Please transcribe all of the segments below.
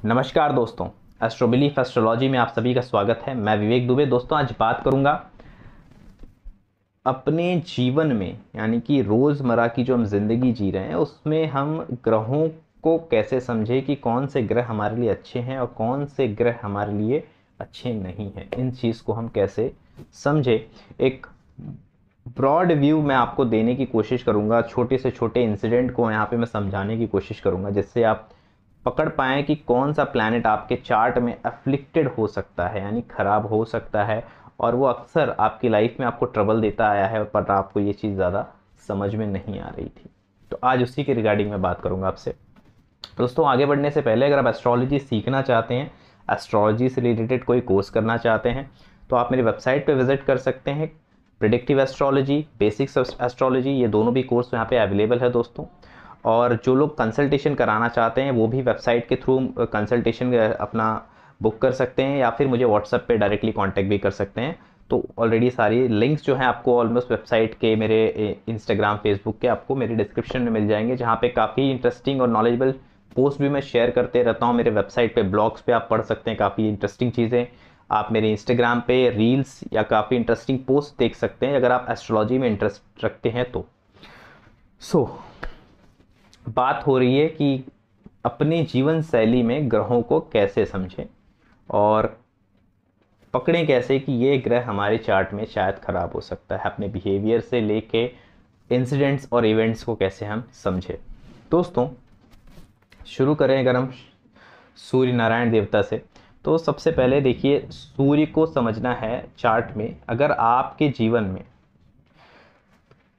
नमस्कार दोस्तों, एस्ट्रोबिलीफ एस्ट्रोलॉजी में आप सभी का स्वागत है। मैं विवेक दुबे। दोस्तों, आज बात करूंगा अपने जीवन में, यानी कि रोज़मर्रा की जो हम ज़िंदगी जी रहे हैं उसमें हम ग्रहों को कैसे समझें कि कौन से ग्रह हमारे लिए अच्छे हैं और कौन से ग्रह हमारे लिए अच्छे नहीं हैं। इन चीज़ को हम कैसे समझें, एक ब्रॉड व्यू मैं आपको देने की कोशिश करूंगा। छोटे से छोटे इंसिडेंट को यहाँ पे मैं समझाने की कोशिश करूंगा, जिससे आप पकड़ पाएँ कि कौन सा प्लैनेट आपके चार्ट में अफ्लिक्टेड हो सकता है, यानी ख़राब हो सकता है, और वो अक्सर आपकी लाइफ में आपको ट्रबल देता आया है, पर आपको ये चीज़ ज़्यादा समझ में नहीं आ रही थी। तो आज उसी के रिगार्डिंग मैं बात करूँगा आपसे। दोस्तों, आगे बढ़ने से पहले अगर आप एस्ट्रोलॉजी सीखना चाहते हैं, एस्ट्रोलॉजी से रिलेटेड कोई कोर्स करना चाहते हैं, तो आप मेरी वेबसाइट पे विजिट कर सकते हैं। प्रिडिक्टिव एस्ट्रोलॉजी, बेसिक्स एस्ट्रोलॉजी, ये दोनों भी कोर्स यहाँ पे अवेलेबल है दोस्तों। और जो लोग कंसल्टेशन कराना चाहते हैं वो भी वेबसाइट के थ्रू कंसल्टेशन अपना बुक कर सकते हैं, या फिर मुझे व्हाट्सएप पे डायरेक्टली कांटेक्ट भी कर सकते हैं। तो ऑलरेडी सारी लिंक्स जो हैं आपको ऑलमोस्ट वेबसाइट के, मेरे इंस्टाग्राम, फेसबुक के आपको मेरे डिस्क्रिप्शन में मिल जाएंगे, जहाँ पे काफ़ी इंटरेस्टिंग और नॉलेजेबल पोस्ट भी मैं शेयर करते रहता हूँ। मेरे वेबसाइट पे, ब्लॉग्स पे आप पढ़ सकते हैं काफ़ी इंटरेस्टिंग चीज़ें। आप मेरे इंस्टाग्राम पे रील्स या काफ़ी इंटरेस्टिंग पोस्ट देख सकते हैं अगर आप एस्ट्रोलॉजी में इंटरेस्ट रखते हैं तो। बात हो रही है कि अपने जीवन शैली में ग्रहों को कैसे समझें और पकड़ें कैसे कि ये ग्रह हमारे चार्ट में शायद ख़राब हो सकता है। अपने बिहेवियर से लेके इंसिडेंट्स और इवेंट्स को कैसे हम समझें। दोस्तों, शुरू करें अगर हम सूर्य नारायण देवता से, तो सबसे पहले देखिए, सूर्य को समझना है चार्ट में। अगर आपके जीवन में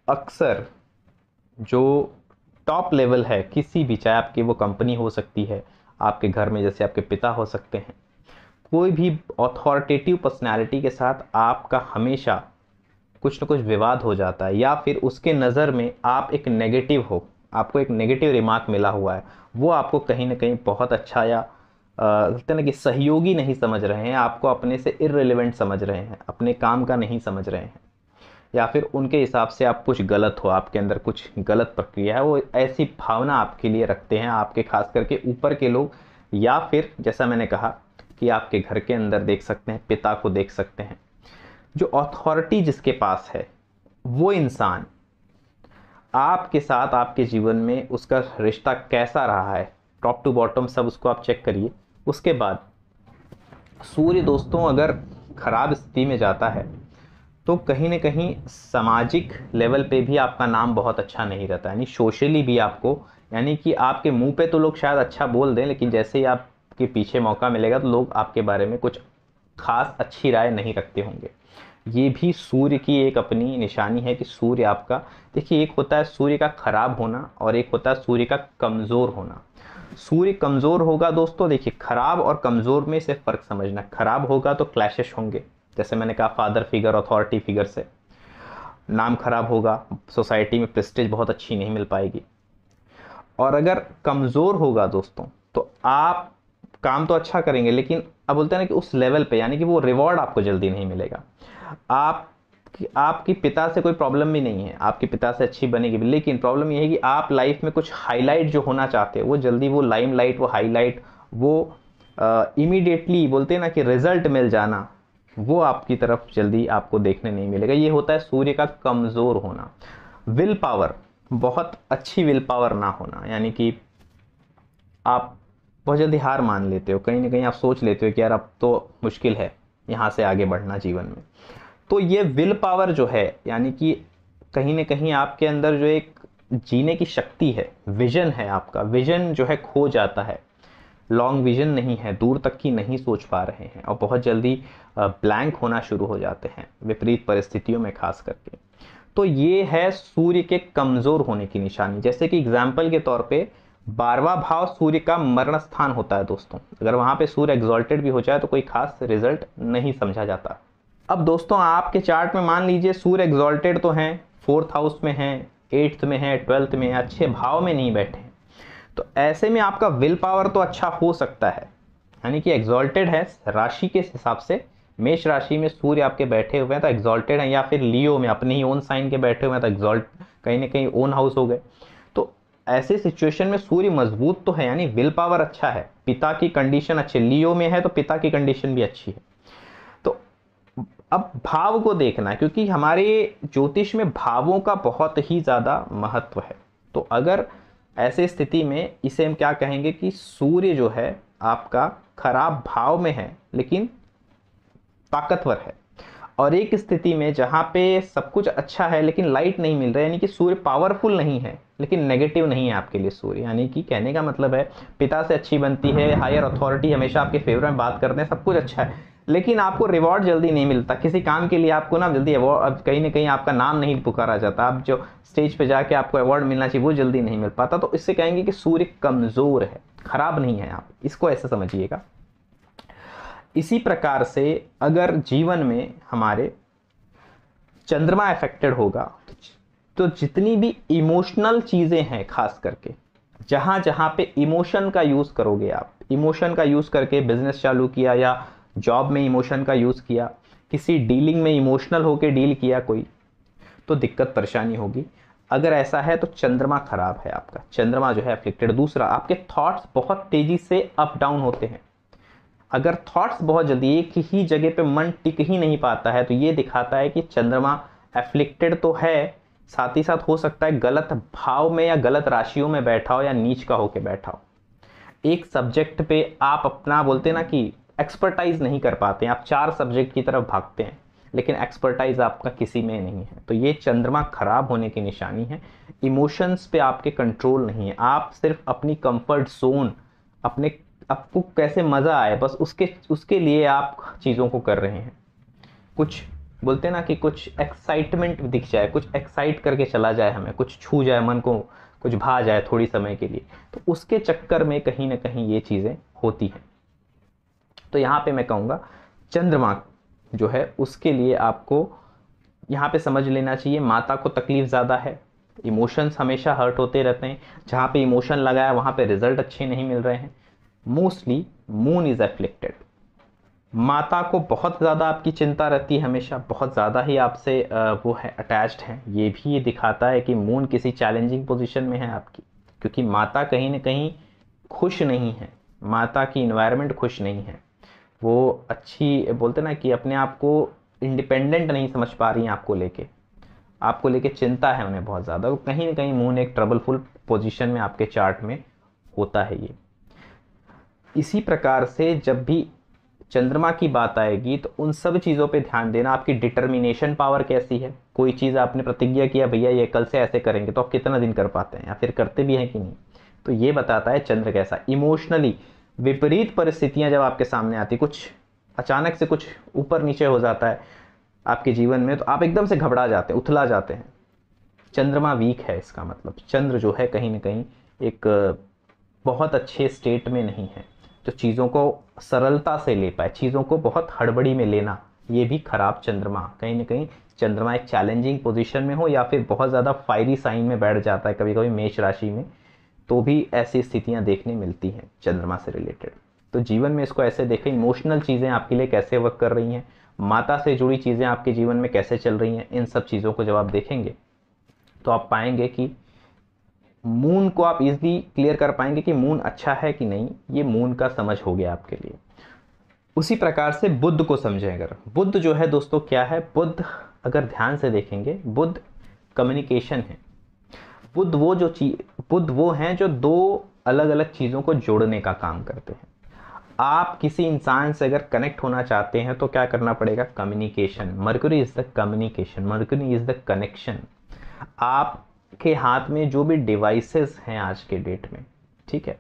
अक्सर जो टॉप लेवल है किसी भी, चाहे आपकी वो कंपनी हो सकती है, आपके घर में जैसे आपके पिता हो सकते हैं, कोई भी अथॉरिटेटिव पर्सनालिटी के साथ आपका हमेशा कुछ न कुछ विवाद हो जाता है, या फिर उसके नज़र में आप एक नेगेटिव हो, आपको एक नेगेटिव रिमार्क मिला हुआ है, वो आपको कहीं ना कहीं बहुत अच्छा या कहते हैं ना कि सहयोगी नहीं समझ रहे हैं, आपको अपने से इररिलेवेंट समझ रहे हैं, अपने काम का नहीं समझ रहे हैं, या फिर उनके हिसाब से आप कुछ गलत हो, आपके अंदर कुछ गलत प्रक्रिया है, वो ऐसी भावना आपके लिए रखते हैं, आपके खास करके ऊपर के लोग, या फिर जैसा मैंने कहा कि आपके घर के अंदर देख सकते हैं, पिता को देख सकते हैं। जो अथॉरिटी जिसके पास है, वो इंसान आपके साथ, आपके जीवन में उसका रिश्ता कैसा रहा है, टॉप टू बॉटम सब उसको आप चेक करिए। उसके बाद सूर्य दोस्तों अगर खराब स्थिति में जाता है तो कहीं ना कहीं सामाजिक लेवल पे भी आपका नाम बहुत अच्छा नहीं रहता, यानी सोशली भी आपको, यानी कि आपके मुंह पे तो लोग शायद अच्छा बोल दें, लेकिन जैसे ही आपके पीछे मौका मिलेगा तो लोग आपके बारे में कुछ खास अच्छी राय नहीं रखते होंगे। ये भी सूर्य की एक अपनी निशानी है कि सूर्य आपका, देखिए, एक होता है सूर्य का खराब होना और एक होता है सूर्य का कमज़ोर होना। सूर्य कमज़ोर होगा दोस्तों, देखिए, खराब और कमज़ोर में से फ़र्क समझना। खराब होगा तो क्लैशेस होंगे, जैसे मैंने कहा, फादर फिगर, अथॉरिटी फिगर से नाम खराब होगा, सोसाइटी में प्रेस्टीज बहुत अच्छी नहीं मिल पाएगी। और अगर कमज़ोर होगा दोस्तों, तो आप काम तो अच्छा करेंगे, लेकिन अब बोलते हैं ना कि उस लेवल पे, यानी कि वो रिवॉर्ड आपको जल्दी नहीं मिलेगा। आप आपके पिता से कोई प्रॉब्लम भी नहीं है, आपके पिता से अच्छी बनेगी भी, लेकिन प्रॉब्लम ये है कि आप लाइफ में कुछ हाईलाइट जो होना चाहते हैं, वो जल्दी, वो लाइमलाइट, वो हाईलाइट, वो इमीडिएटली बोलते हैं ना कि रिजल्ट मिल जाना, वो आपकी तरफ जल्दी आपको देखने नहीं मिलेगा। ये होता है सूर्य का कमज़ोर होना। विल पावर, बहुत अच्छी विल पावर ना होना, यानी कि आप बहुत जल्दी हार मान लेते हो, कहीं ना कहीं आप सोच लेते हो कि यार अब तो मुश्किल है यहाँ से आगे बढ़ना जीवन में। तो ये विल पावर जो है, यानी कि कहीं ना कहीं आपके अंदर जो एक जीने की शक्ति है, विजन है, आपका विजन जो है खो जाता है। लॉन्ग विजन नहीं है, दूर तक की नहीं सोच पा रहे हैं, और बहुत जल्दी ब्लैंक होना शुरू हो जाते हैं विपरीत परिस्थितियों में खास करके। तो ये है सूर्य के कमज़ोर होने की निशानी। जैसे कि एग्जाम्पल के तौर पे 12वां भाव सूर्य का मरण स्थान होता है दोस्तों, अगर वहाँ पे सूर्य एग्जॉल्टेड भी हो जाए तो कोई खास रिजल्ट नहीं समझा जाता। अब दोस्तों, आपके चार्ट में मान लीजिए सूर्य एग्जॉल्टेड तो हैं, 4th हाउस में हैं, 8th में है, 12th में, अच्छे भाव में नहीं बैठे, तो ऐसे में आपका विल पावर तो अच्छा हो सकता है, यानी कि एग्जॉल्टेड है राशि के हिसाब से। मेष राशि में सूर्य आपके बैठे हुए हैं तो एग्जॉल्टेड हैं, या फिर लियो में अपने ही ओन साइन के बैठे हुए हैं तो एग्जॉल्ट, कहीं ना कहीं ओन हाउस हो गए। तो ऐसे सिचुएशन में सूर्य मजबूत तो है, यानी विल पावर अच्छा है, पिता की कंडीशन अच्छी, लियो में है तो पिता की कंडीशन भी अच्छी है। तो अब भाव को देखना है, क्योंकि हमारे ज्योतिष में भावों का बहुत ही ज़्यादा महत्व है। तो अगर ऐसे स्थिति में इसे हम क्या कहेंगे कि सूर्य जो है आपका खराब भाव में है लेकिन ताकतवर है, और एक स्थिति में जहाँ पे सब कुछ अच्छा है लेकिन लाइट नहीं मिल रहा है, यानी कि सूर्य पावरफुल नहीं है लेकिन नेगेटिव नहीं है आपके लिए सूर्य, यानी कि कहने का मतलब है पिता से अच्छी बनती है, हायर अथॉरिटी हमेशा आपके फेवर में बात करते हैं, सब कुछ अच्छा है, लेकिन आपको रिवॉर्ड जल्दी नहीं मिलता किसी काम के लिए, आपको ना जल्दी अवार्ड, कहीं ना कहीं आपका नाम नहीं पुकारा जाता, आप जो स्टेज पे जाके आपको अवार्ड मिलना चाहिए वो जल्दी नहीं मिल पाता। तो इससे कहेंगे कि सूर्य कमज़ोर है, खराब नहीं है, आप इसको ऐसे समझिएगा। इसी प्रकार से अगर जीवन में हमारे चंद्रमा अफेक्टेड होगा तो जितनी भी इमोशनल चीज़ें हैं, खास करके जहाँ जहाँ पे इमोशन का यूज़ करोगे, आप इमोशन का यूज़ करके बिजनेस चालू किया या जॉब में इमोशन का यूज़ किया, किसी डीलिंग में इमोशनल होके डील किया कोई, तो दिक्कत परेशानी होगी। अगर ऐसा है तो चंद्रमा खराब है, आपका चंद्रमा जो है अफेक्टेड। दूसरा, आपके थॉट्स बहुत तेज़ी से अप डाउन होते हैं। अगर थॉट्स बहुत जल्दी, एक ही जगह पे मन टिक ही नहीं पाता है, तो ये दिखाता है कि चंद्रमा एफ्लिक्टेड तो है, साथ ही साथ हो सकता है गलत भाव में या गलत राशियों में बैठा हो या नीच का होके बैठा हो। एक सब्जेक्ट पे आप अपना बोलते हैं ना कि एक्सपर्टाइज नहीं कर पाते हैं, आप 4 सब्जेक्ट की तरफ भागते हैं लेकिन एक्सपर्टाइज आपका किसी में नहीं है, तो ये चंद्रमा खराब होने की निशानी है। इमोशंस पे आपके कंट्रोल नहीं है, आप सिर्फ अपनी कंफर्ट जोन, अपने आपको कैसे मज़ा आए बस उसके उसके लिए आप चीज़ों को कर रहे हैं। कुछ बोलते हैं ना कि कुछ एक्साइटमेंट दिख जाए, कुछ एक्साइट करके चला जाए, हमें कुछ छू जाए मन को, कुछ भा जाए थोड़ी समय के लिए, तो उसके चक्कर में कहीं ना कहीं ये चीज़ें होती हैं। तो यहाँ पे मैं कहूँगा चंद्रमा जो है उसके लिए आपको यहाँ पे समझ लेना चाहिए, माता को तकलीफ ज़्यादा है, इमोशंस हमेशा हर्ट होते रहते हैं, जहाँ पे इमोशन लगा है वहाँ पे रिजल्ट अच्छे नहीं मिल रहे हैं। मोस्टली मून इज एफ्लिक्टेड, माता को बहुत ज़्यादा आपकी चिंता रहती है, हमेशा बहुत ज़्यादा ही आपसे वो है अटैच्ड है। ये भी ये दिखाता है कि मून किसी चैलेंजिंग पोजीशन में है आपकी, क्योंकि माता कहीं ना कहीं खुश नहीं है, माता की इन्वायरमेंट खुश नहीं है, वो अच्छी बोलते ना कि अपने आप को इंडिपेंडेंट नहीं समझ पा रही हैं, आपको लेके चिंता है उन्हें बहुत ज़्यादा, तो कहीं ना कहीं मून एक ट्रबलफुल पोजीशन में आपके चार्ट में होता है ये। इसी प्रकार से जब भी चंद्रमा की बात आएगी तो उन सब चीज़ों पे ध्यान देना, आपकी डिटर्मिनेशन पावर कैसी है, कोई चीज़ आपने प्रतिज्ञा किया भैया ये कल से ऐसे करेंगे, तो आप कितना दिन कर पाते हैं या फिर करते भी हैं कि नहीं, तो ये बताता है चंद्र कैसा। इमोशनली विपरीत परिस्थितियां जब आपके सामने आती, कुछ अचानक से कुछ ऊपर नीचे हो जाता है आपके जीवन में, तो आप एकदम से घबरा जाते हैं, उथला जाते हैं, चंद्रमा वीक है, इसका मतलब चंद्र जो है कहीं ना कहीं एक बहुत अच्छे स्टेट में नहीं है, जो चीज़ों को सरलता से ले पाए, चीज़ों को बहुत हड़बड़ी में लेना, ये भी खराब चंद्रमा। कहीं ना कहीं चंद्रमा एक चैलेंजिंग पोजीशन में हो या फिर बहुत ज़्यादा फायरी साइन में बैठ जाता है कभी कभी मेष राशि में, तो भी ऐसी स्थितियां देखने मिलती हैं चंद्रमा से रिलेटेड। तो जीवन में इसको ऐसे देखें, इमोशनल चीज़ें आपके लिए कैसे वर्क कर रही हैं, माता से जुड़ी चीज़ें आपके जीवन में कैसे चल रही हैं, इन सब चीज़ों को जब आप देखेंगे तो आप पाएंगे कि मून को आप इजीली क्लियर कर पाएंगे कि मून अच्छा है कि नहीं, ये मून का समझ हो गया आपके लिए। उसी प्रकार से बुध को समझें, अगर बुध जो है दोस्तों क्या है, बुध अगर ध्यान से देखेंगे, बुध कम्युनिकेशन है, बुध वो हैं जो 2 अलग अलग चीज़ों को जोड़ने का काम करते हैं। आप किसी इंसान से अगर कनेक्ट होना चाहते हैं तो क्या करना पड़ेगा, communication. Mercury is the communication, mercury is the connection. आपके हाथ में जो भी डिवाइसेस हैं आज के डेट में, ठीक है,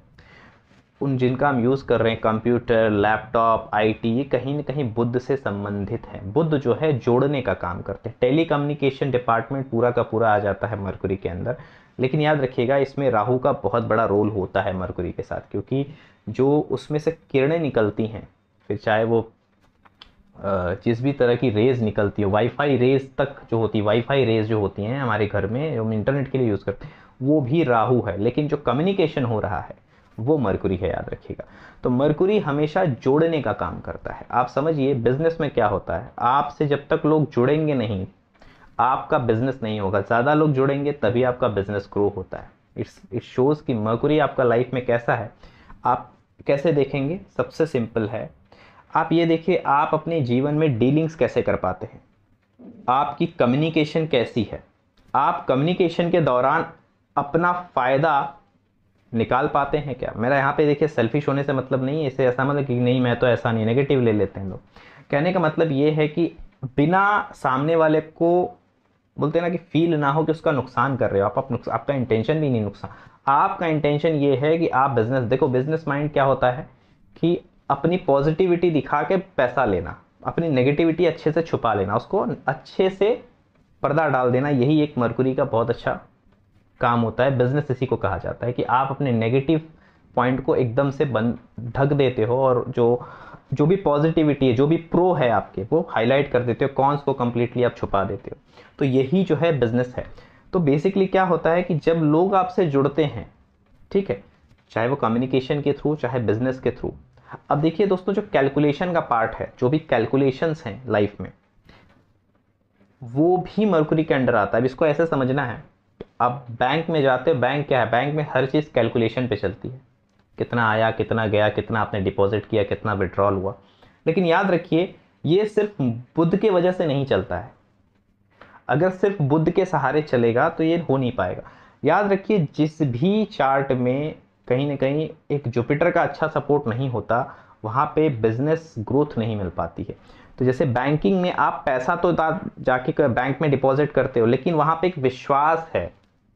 उन जिनका हम यूज़ कर रहे हैं, कंप्यूटर, लैपटॉप, आईटी, ये कहीं ना कहीं बुध से संबंधित है। बुध जो है जोड़ने का काम करते हैं, टेली कम्युनिकेशन डिपार्टमेंट पूरा का पूरा आ जाता है मरकुरी के अंदर। लेकिन याद रखिएगा इसमें राहु का बहुत बड़ा रोल होता है मरकुरी के साथ, क्योंकि जो उसमें से किरणें निकलती हैं, फिर चाहे वो जिस भी तरह की रेज निकलती है, वाईफाई रेज तक जो होती है, वाईफाई रेज जो होती हैं हमारे घर में हम इंटरनेट के लिए यूज़ करते हैं, वो भी राहु है, लेकिन जो कम्युनिकेशन हो रहा है वो मरकुरी है, याद रखिएगा। तो मरकुरी हमेशा जोड़ने का काम करता है। आप समझिए बिजनेस में क्या होता है, आपसे जब तक लोग जुड़ेंगे नहीं आपका बिजनेस नहीं होगा, ज़्यादा लोग जुड़ेंगे तभी आपका बिजनेस ग्रो होता है। इट शोज़ कि मरकुरी आपका लाइफ में कैसा है। आप कैसे देखेंगे? सबसे सिंपल है, आप ये देखिए आप अपने जीवन में डीलिंग्स कैसे कर पाते हैं, आपकी कम्युनिकेशन कैसी है, आप कम्युनिकेशन के दौरान अपना फ़ायदा निकाल पाते हैं क्या। मेरा यहाँ पे देखिए सेल्फिश होने से मतलब नहीं है, इसे ऐसा मतलब कि नहीं मैं तो ऐसा नहीं, नेगेटिव ले लेते हैं लोग। कहने का मतलब ये है कि बिना सामने वाले को बोलते हैं ना कि फील ना हो कि उसका नुकसान कर रहे हो आप आपका इंटेंशन भी नहीं नुकसान, आपका इंटेंशन ये है कि आप बिजनेस देखो। बिजनेस माइंड क्या होता है कि अपनी पॉजिटिविटी दिखा के पैसा लेना, अपनी नेगेटिविटी अच्छे से छुपा लेना, उसको अच्छे से पर्दा डाल देना, यही एक मरकुरी का बहुत अच्छा काम होता है। बिजनेस इसी को कहा जाता है कि आप अपने नेगेटिव पॉइंट को एकदम से बंद ढक देते हो और जो भी पॉजिटिविटी है, जो भी प्रो है आपके, वो हाईलाइट कर देते हो, कॉन्स को कंप्लीटली आप छुपा देते हो। तो यही जो है बिजनेस है। तो बेसिकली क्या होता है कि जब लोग आपसे जुड़ते हैं, ठीक है, चाहे वो कम्युनिकेशन के थ्रू चाहे बिजनेस के थ्रू। अब देखिए दोस्तों, जो कैलकुलेशन का पार्ट है, जो भी कैलकुलेशंस हैं लाइफ में, वो भी मरकुरी के अंडर आता है। अब इसको ऐसे समझना है, अब बैंक में जाते हो, बैंक क्या है, बैंक में हर चीज़ कैलकुलेशन पे चलती है, कितना आया कितना गया, कितना आपने डिपॉजिट किया, कितना विड्रॉल हुआ। लेकिन याद रखिए ये सिर्फ बुद्ध के वजह से नहीं चलता है। अगर सिर्फ बुद्ध के सहारे चलेगा तो ये हो नहीं पाएगा। याद रखिए जिस भी चार्ट में कहीं ना कहीं एक जुपिटर का अच्छा सपोर्ट नहीं होता, वहाँ पे बिजनेस ग्रोथ नहीं मिल पाती है। तो जैसे बैंकिंग में आप पैसा तो जाके बैंक में डिपॉजिट करते हो, लेकिन वहाँ पे एक विश्वास है,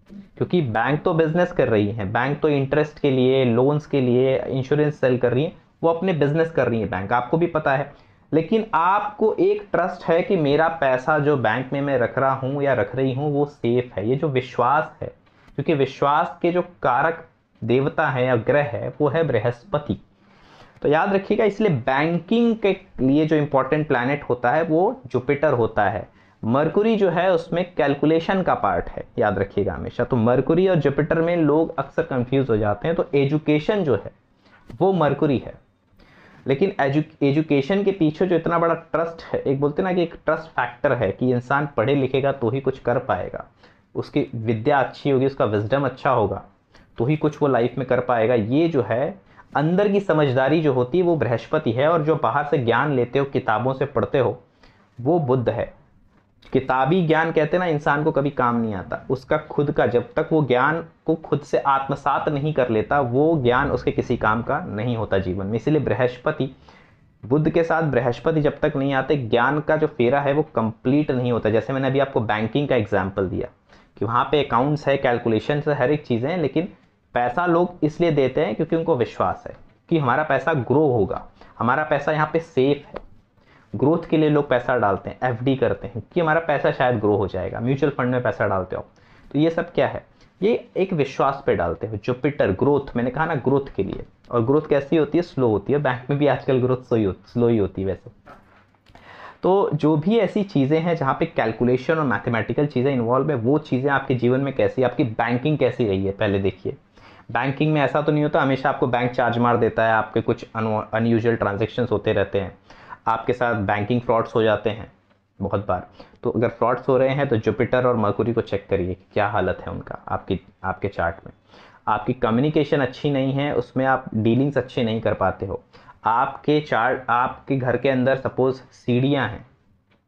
क्योंकि बैंक तो बिजनेस कर रही है, बैंक तो इंटरेस्ट के लिए, लोन्स के लिए, इंश्योरेंस सेल कर रही है, वो अपने बिजनेस कर रही है बैंक, आपको भी पता है। लेकिन आपको एक ट्रस्ट है कि मेरा पैसा जो बैंक में मैं रख रहा हूँ या रख रही हूँ वो सेफ है, ये जो विश्वास है, क्योंकि विश्वास के जो कारक देवता है या ग्रह है वो है बृहस्पति। तो याद रखिएगा, इसलिए बैंकिंग के लिए जो इंपॉर्टेंट प्लैनेट होता है वो जुपिटर होता है। मरकुरी जो है उसमें कैलकुलेशन का पार्ट है, याद रखिएगा हमेशा। तो मरकुरी और जुपिटर में लोग अक्सर कंफ्यूज हो जाते हैं। तो एजुकेशन जो है वो मरकुरी है, लेकिन एजुकेशन के पीछे जो इतना बड़ा ट्रस्ट है, एक बोलते ना कि एक ट्रस्ट फैक्टर है कि इंसान पढ़े लिखेगा तो ही कुछ कर पाएगा, उसकी विद्या अच्छी होगी, उसका विजडम अच्छा होगा तो ही कुछ वो लाइफ में कर पाएगा। ये जो है अंदर की समझदारी जो होती है वो बृहस्पति है, और जो बाहर से ज्ञान लेते हो, किताबों से पढ़ते हो, वो बुध है। किताबी ज्ञान कहते हैं ना इंसान को कभी काम नहीं आता, उसका खुद का जब तक वो ज्ञान को खुद से आत्मसात नहीं कर लेता, वो ज्ञान उसके किसी काम का नहीं होता जीवन में। इसीलिए बृहस्पति, बुध के साथ बृहस्पति जब तक नहीं आते, ज्ञान का जो फेरा है वो कंप्लीट नहीं होता। जैसे मैंने अभी आपको बैंकिंग का एग्जाम्पल दिया कि वहाँ पे अकाउंट्स है, कैलकुलेशन है, हर एक चीज़ें हैं, लेकिन पैसा लोग इसलिए देते हैं क्योंकि उनको विश्वास है कि हमारा पैसा ग्रो होगा, हमारा पैसा यहाँ पे सेफ है। ग्रोथ के लिए लोग पैसा डालते हैं, एफडी करते हैं कि हमारा पैसा शायद ग्रो हो जाएगा, म्यूचुअल फंड में पैसा डालते हो। तो ये सब क्या है, ये एक विश्वास पे डालते हो। जुपिटर ग्रोथ, मैंने कहा ना ग्रोथ के लिए, और ग्रोथ कैसी होती है, स्लो होती है। बैंक में भी आजकल ग्रोथ स्लो ही होती है वैसे। तो जो भी ऐसी चीज़ें हैं जहाँ पे कैलकुलेशन और मैथमेटिकल चीज़ें इन्वॉल्व है, वो चीज़ें आपके जीवन में कैसी, आपकी बैंकिंग कैसी रही है पहले देखिए। बैंकिंग में ऐसा तो नहीं होता हमेशा आपको बैंक चार्ज मार देता है, आपके कुछ अनयूजुअल ट्रांजेक्शंस होते रहते हैं, आपके साथ बैंकिंग फ्रॉड्स हो जाते हैं बहुत बार। तो अगर फ्रॉड्स हो रहे हैं तो जुपिटर और मरकुरी को चेक करिए कि क्या हालत है उनका आपके चार्ट में। आपकी कम्युनिकेशन अच्छी नहीं है, उसमें आप डीलिंग्स अच्छे नहीं कर पाते हो। आपके चार्ट, आपके घर के अंदर सपोज सीढ़ियाँ हैं,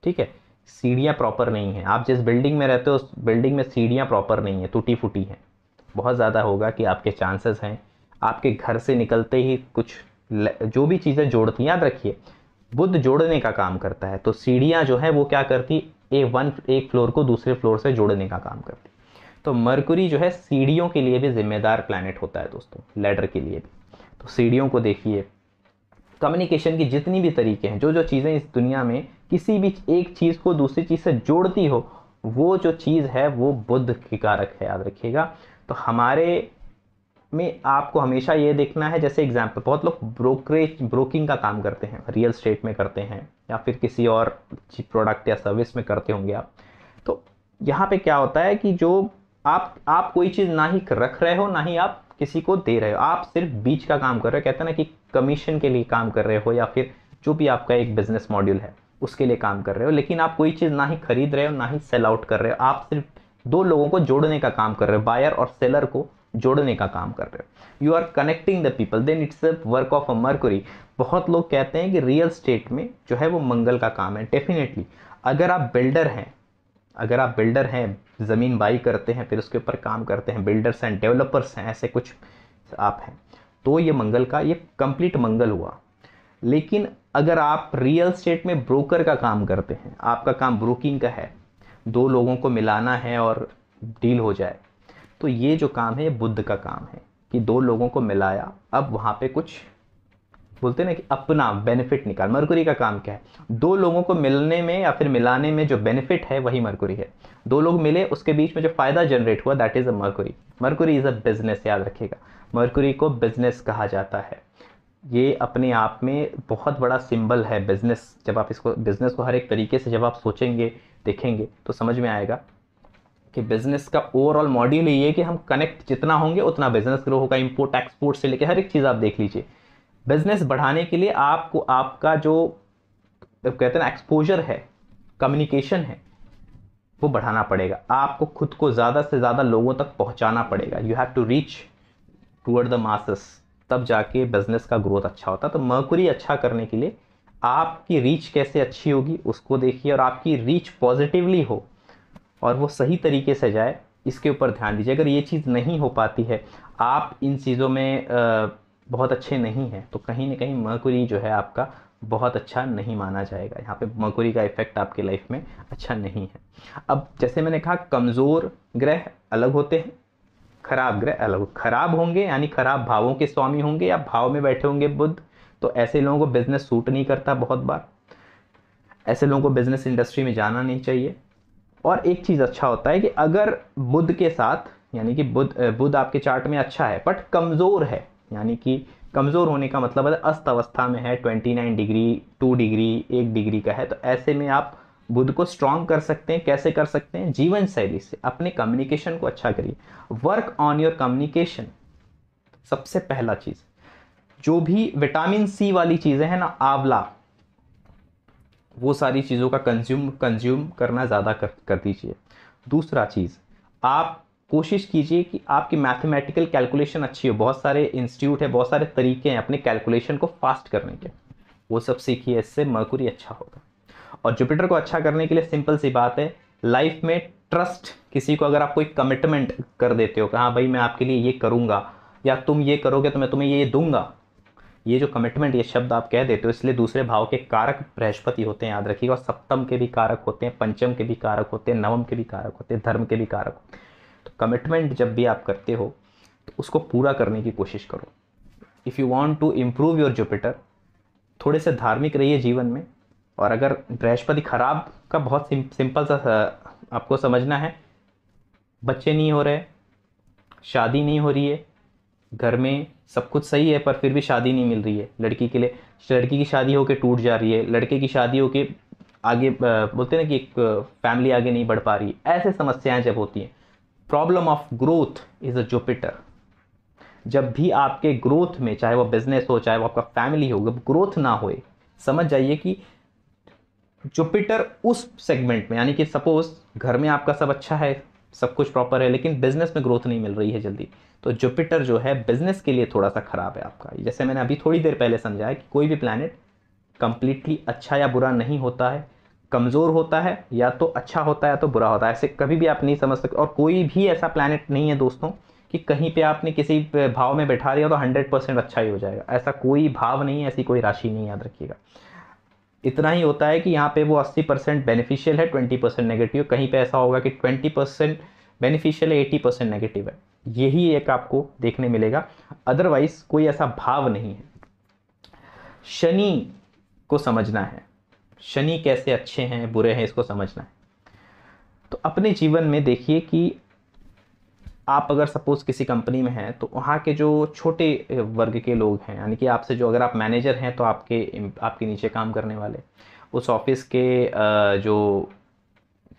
ठीक है, सीढ़ियाँ प्रॉपर नहीं है, आप जिस बिल्डिंग में रहते हो उस बिल्डिंग में सीढ़ियाँ प्रॉपर नहीं है, टूटी फूटी हैं, बहुत ज़्यादा होगा कि आपके चांसेस हैं आपके घर से निकलते ही कुछ जो भी चीज़ें जोड़ती हैं। याद रखिए बुध जोड़ने का काम करता है, तो सीढ़ियाँ जो है वो क्या करती, एक फ्लोर को दूसरे फ्लोर से जोड़ने का काम करती। तो मरकुरी जो है सीढ़ियों के लिए भी जिम्मेदार प्लैनेट होता है दोस्तों, लैडर के लिए भी। तो सीढ़ियों को देखिए, कम्युनिकेशन की जितनी भी तरीके हैं, जो जो चीज़ें इस दुनिया में किसी भी एक चीज़ को दूसरी चीज़ से जोड़ती हो, वो जो चीज़ है वो बुध की कारक है, याद रखिएगा। तो हमारे में आपको हमेशा ये देखना है, जैसे एग्जाम्पल बहुत लोग ब्रोकिंग का काम करते हैं, रियल स्टेट में करते हैं या फिर किसी और प्रोडक्ट या सर्विस में करते होंगे आप। तो यहाँ पे क्या होता है कि जो आप कोई चीज़ ना ही रख रहे हो ना ही आप किसी को दे रहे हो, आप सिर्फ बीच का काम कर रहे हो। कहते हैं ना कि कमीशन के लिए काम कर रहे हो या फिर जो भी आपका एक बिजनेस मॉड्यूल है उसके लिए काम कर रहे हो, लेकिन आप कोई चीज़ ना ही खरीद रहे हो ना ही सेल आउट कर रहे हो, आप सिर्फ दो लोगों को जोड़ने का काम कर रहे हो, बायर और सेलर को जोड़ने का काम कर रहे हो, you are connecting the people, then it's a work of a Mercury. बहुत लोग कहते हैं कि रियल स्टेट में जो है वो मंगल का काम है। डेफिनेटली अगर आप बिल्डर हैं, अगर आप बिल्डर हैं, ज़मीन बाई करते हैं फिर उसके ऊपर काम करते हैं, बिल्डर्स एंड डेवलपर्स हैं, ऐसे कुछ आप हैं, तो ये मंगल का, ये कंप्लीट मंगल हुआ। लेकिन अगर आप रियल स्टेट में ब्रोकर का काम करते हैं, आपका काम ब्रोकिंग का है, दो लोगों को मिलाना है और डील हो जाए, तो ये जो काम है ये बुध का काम है कि दो लोगों को मिलाया, अब वहाँ पे कुछ बोलते हैं ना कि अपना बेनिफिट निकाल। मरकुरी का काम क्या है? दो लोगों को मिलने में या फिर मिलाने में जो बेनिफिट है वही मरकुरी है। दो लोग मिले, उसके बीच में जो फायदा जनरेट हुआ, that is a Mercury. Mercury is a business, याद रखिएगा, मरकुरी को बिजनेस कहा जाता है। ये अपने आप में बहुत बड़ा सिंबल है बिजनेस। जब आप इसको, बिजनेस को हर एक तरीके से जब आप सोचेंगे, देखेंगे, तो समझ में आएगा कि बिजनेस का ओवरऑल मॉड्यूल ये है कि हम कनेक्ट जितना होंगे उतना बिजनेस ग्रो होगा। इंपोर्ट एक्सपोर्ट से लेकर हर एक चीज़ आप देख लीजिए। बिजनेस बढ़ाने के लिए आपको आपका जो कहते हैं ना एक्सपोजर है, कम्युनिकेशन है, वो बढ़ाना पड़ेगा। आपको खुद को ज़्यादा से ज़्यादा लोगों तक पहुंचाना पड़ेगा। You have to reach toward the masses, तब जाके बिजनेस का ग्रोथ अच्छा होता है। तो मर्कुरी अच्छा करने के लिए आपकी रीच कैसे अच्छी होगी उसको देखिए, और आपकी रीच पॉजिटिवली हो और वो सही तरीके से जाए, इसके ऊपर ध्यान दीजिए। अगर ये चीज़ नहीं हो पाती है, आप इन चीज़ों में बहुत अच्छे नहीं हैं, तो कहीं ना कहीं मर्कुरी जो है आपका बहुत अच्छा नहीं माना जाएगा। यहाँ पे मर्कुरी का इफेक्ट आपके लाइफ में अच्छा नहीं है। अब जैसे मैंने कहा, कमज़ोर ग्रह अलग होते हैं, खराब ग्रह अलग। खराब होंगे यानी खराब भावों के स्वामी होंगे या भाव में बैठे होंगे बुध, तो ऐसे लोगों को बिजनेस सूट नहीं करता। बहुत बार ऐसे लोगों को बिजनेस इंडस्ट्री में जाना नहीं चाहिए। और एक चीज़ अच्छा होता है कि अगर बुध के साथ, यानी कि बुध आपके चार्ट में अच्छा है बट कमज़ोर है, यानी कि कमज़ोर होने का मतलब है अस्त अवस्था में है, 29 डिग्री, 2 डिग्री, 1 डिग्री का है, तो ऐसे में आप बुध को स्ट्रॉन्ग कर सकते हैं। कैसे कर सकते हैं? जीवन शैली से, अपने कम्युनिकेशन को अच्छा करिए, वर्क ऑन योर कम्युनिकेशन। सबसे पहला चीज़, जो भी विटामिन सी वाली चीज़ें हैं ना, आंवला, वो सारी चीज़ों का कंज्यूम करना ज़्यादा कर दीजिए। दूसरा चीज़, आप कोशिश कीजिए कि आपकी मैथमेटिकल कैलकुलेशन अच्छी हो। बहुत सारे इंस्टीट्यूट है, बहुत सारे तरीके हैं अपने कैलकुलेशन को फास्ट करने के, वो सब सीखिए, इससे मर्कुरी अच्छा होगा। और जुपिटर को अच्छा करने के लिए सिंपल सी बात है, लाइफ में ट्रस्ट, किसी को अगर आप कोई कमिटमेंट कर देते हो कि हाँ भाई मैं आपके लिए ये करूँगा, या तुम ये करोगे तो मैं तुम्हें ये दूंगा, ये जो कमिटमेंट, ये शब्द आप कह देते हो, इसलिए दूसरे भाव के कारक बृहस्पति होते हैं, याद रखिएगा। और सप्तम के भी कारक होते हैं, पंचम के भी कारक होते हैं, नवम के भी कारक होते हैं, धर्म के भी कारक होते हैं। तो कमिटमेंट जब भी आप करते हो तो उसको पूरा करने की कोशिश करो। If you want to improve your Jupiter, थोड़े से धार्मिक रहिए जीवन में। और अगर बृहस्पति खराब का बहुत सिंपल सा आपको समझना है, बच्चे नहीं हो रहे, शादी नहीं हो रही है, घर में सब कुछ सही है पर फिर भी शादी नहीं मिल रही है लड़की के लिए, लड़की की शादी होके टूट जा रही है, लड़के की शादी होके आगे बोलते हैं ना कि एक फैमिली आगे नहीं बढ़ पा रही, ऐसे समस्याएं जब होती हैं, problem of growth is a Jupiter. जब भी आपके ग्रोथ में, चाहे वो बिजनेस हो चाहे वो आपका फैमिली हो, ग्रोथ ना होए, समझ जाइए कि जुपिटर उस सेगमेंट में, यानी कि सपोज घर में आपका सब अच्छा है, सब कुछ प्रॉपर है, लेकिन बिजनेस में ग्रोथ नहीं मिल रही है जल्दी, तो जुपिटर जो है बिजनेस के लिए थोड़ा सा खराब है आपका। जैसे मैंने अभी थोड़ी देर पहले समझाया कि कोई भी प्लैनेट कंप्लीटली अच्छा या बुरा नहीं होता है, कमज़ोर होता है, या तो अच्छा होता है या तो बुरा होता है, ऐसे कभी भी आप नहीं समझ सकते। और कोई भी ऐसा प्लैनेट नहीं है दोस्तों कि कहीं पे आपने किसी भाव में बैठा दिया तो 100% अच्छा ही हो जाएगा, ऐसा कोई भाव नहीं है, ऐसी कोई राशि नहीं, याद रखिएगा। इतना ही होता है कि यहाँ पे वो 80% बेनिफिशियल है, 20% नेगेटिव। कहीं पे ऐसा होगा कि 20% बेनिफिशियल है, 80% नेगेटिव है, यही एक आपको देखने मिलेगा, अदरवाइज कोई ऐसा भाव नहीं है। शनि को समझना है, शनि कैसे अच्छे हैं बुरे हैं इसको समझना है। तो अपने जीवन में देखिए कि आप अगर सपोज किसी कंपनी में हैं तो वहाँ के जो छोटे वर्ग के लोग हैं, यानी कि आपसे जो, अगर आप मैनेजर हैं तो आपके नीचे काम करने वाले, उस ऑफिस के जो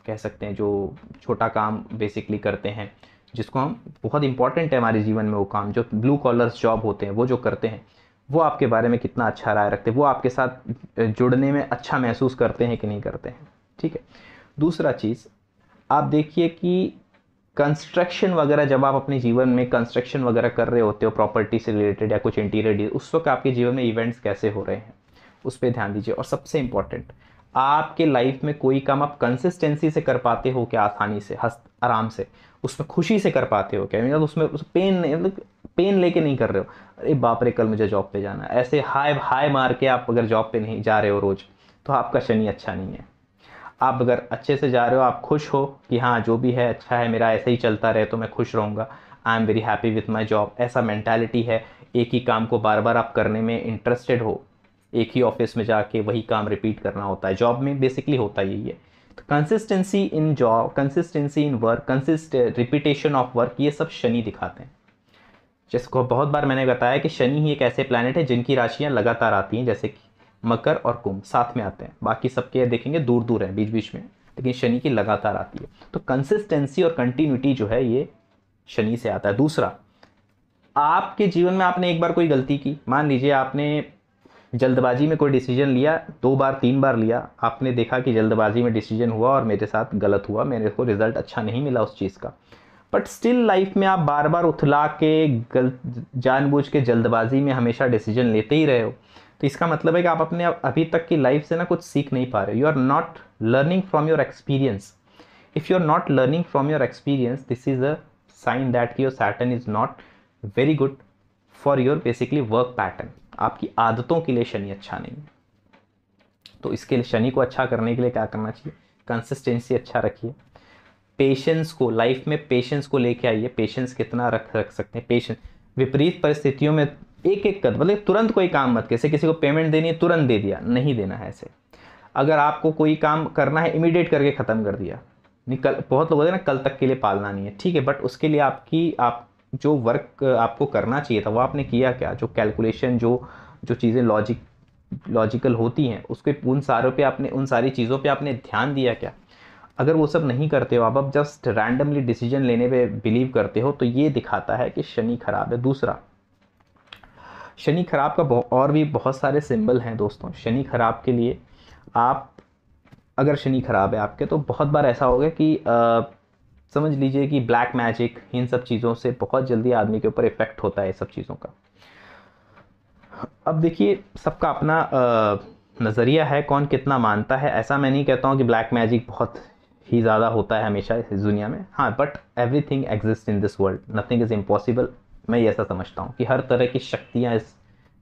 कह सकते हैं जो छोटा काम बेसिकली करते हैं, जिसको हम, बहुत इंपॉर्टेंट है हमारे जीवन में वो काम, जो ब्लू कॉलर्स जॉब होते हैं, वो जो करते हैं, वो आपके बारे में कितना अच्छा राय रखते हैं, वो आपके साथ जुड़ने में अच्छा महसूस करते हैं कि नहीं करते हैं, ठीक है। दूसरा चीज़ आप देखिए कि कंस्ट्रक्शन वगैरह, जब आप अपने जीवन में कंस्ट्रक्शन वगैरह कर रहे होते हो प्रॉपर्टी से रिलेटेड या कुछ इंटीरियर, उस वक्त आपके जीवन में इवेंट्स कैसे हो रहे हैं उस पर ध्यान दीजिए। और सबसे इंपॉर्टेंट, आपके लाइफ में कोई काम आप कंसिस्टेंसी से कर पाते हो क्या, आसानी से, आराम से, उसमें खुशी से कर पाते हो क्या, मतलब उसमें पेन नहीं, मतलब पेन लेके नहीं कर रहे हो, अरे बाप रे कल मुझे जॉब पे जाना है, ऐसे हाय हाय मार के आप अगर जॉब पे नहीं जा रहे हो रोज, तो आपका शनि अच्छा नहीं है। आप अगर अच्छे से जा रहे हो, आप खुश हो कि हाँ जो भी है अच्छा है, मेरा ऐसे ही चलता रहे तो मैं खुश रहूँगा, I am very happy with my job, ऐसा मेंटालिटी है, एक ही काम को बार बार आप करने में इंटरेस्टेड हो, एक ही ऑफिस में जाके वही काम रिपीट करना होता है, जॉब में बेसिकली होता यही है। तो consistency in job, consistency in work, repetition of work, ये सब शनि दिखाते हैं। जिसको बहुत बार मैंने बताया कि शनि ही एक ऐसे प्लैनेट है जिनकी राशियां लगातार आती हैं, जैसे कि मकर और कुंभ साथ में आते हैं, बाकी सबके देखेंगे दूर दूर हैं बीच बीच में, लेकिन शनि की लगातार आती है। तो कंसिस्टेंसी और कंटिन्यूटी जो है ये शनि से आता है। दूसरा, आपके जीवन में आपने एक बार कोई गलती की, मान लीजिए आपने जल्दबाजी में कोई डिसीजन लिया, 2 बार 3 बार लिया, आपने देखा कि जल्दबाजी में डिसीजन हुआ और मेरे साथ गलत हुआ, मेरे को रिजल्ट अच्छा नहीं मिला उस चीज़ का, बट स्टिल लाइफ में आप बार बार उथला के जानबूझ के जल्दबाजी में हमेशा डिसीजन लेते ही रहे हो, तो इसका मतलब है कि आप अपने अभी तक की लाइफ से ना कुछ सीख नहीं पा रहे हो। You are not learning from your experience. If you are not learning from your experience, this is a sign that your Saturn is not very good for your basically work pattern. आपकी आदतों के लिए शनि अच्छा नहीं है। तो इसके लिए शनि को अच्छा करने के लिए क्या करना चाहिए, कंसिस्टेंसी अच्छा रखिए, पेशेंस को, लाइफ में पेशेंस को लेके आइए। पेशेंस कितना रख सकते हैं, पेशेंस विपरीत परिस्थितियों में एक एक कदम, मतलब तुरंत कोई काम मत, कैसे किसी को पेमेंट देनी है तुरंत दे दिया, नहीं देना है ऐसे। अगर आपको कोई काम करना है इमीडिएट करके ख़त्म कर दिया, नहीं कल, बहुत लोग होते हैं ना कल तक के लिए पालना नहीं है, ठीक है, बट उसके लिए आप जो वर्क आपको करना चाहिए था वो आपने किया क्या, जो कैलकुलेशन, जो जो चीज़ें लॉजिकल होती हैं, उसके उन सारों पे आपने, उन सारी चीज़ों पे आपने ध्यान दिया क्या। अगर वो सब नहीं करते हो, आप अब जस्ट रैंडमली डिसीजन लेने पे बिलीव करते हो, तो ये दिखाता है कि शनि खराब है। दूसरा, शनि खराब का और भी बहुत सारे सिंबल हैं दोस्तों। शनि खराब के लिए आप, अगर शनि खराब है आपके, तो बहुत बार ऐसा होगा कि समझ लीजिए कि ब्लैक मैजिक, इन सब चीज़ों से बहुत जल्दी आदमी के ऊपर इफेक्ट होता है ये सब चीज़ों का। अब देखिए सबका अपना नज़रिया है, कौन कितना मानता है। ऐसा मैं नहीं कहता हूँ कि ब्लैक मैजिक बहुत ही ज़्यादा होता है हमेशा इस दुनिया में, हाँ, but everything exist in this world, nothing is impossible. मैं ये ऐसा समझता हूँ कि हर तरह की शक्तियाँ इस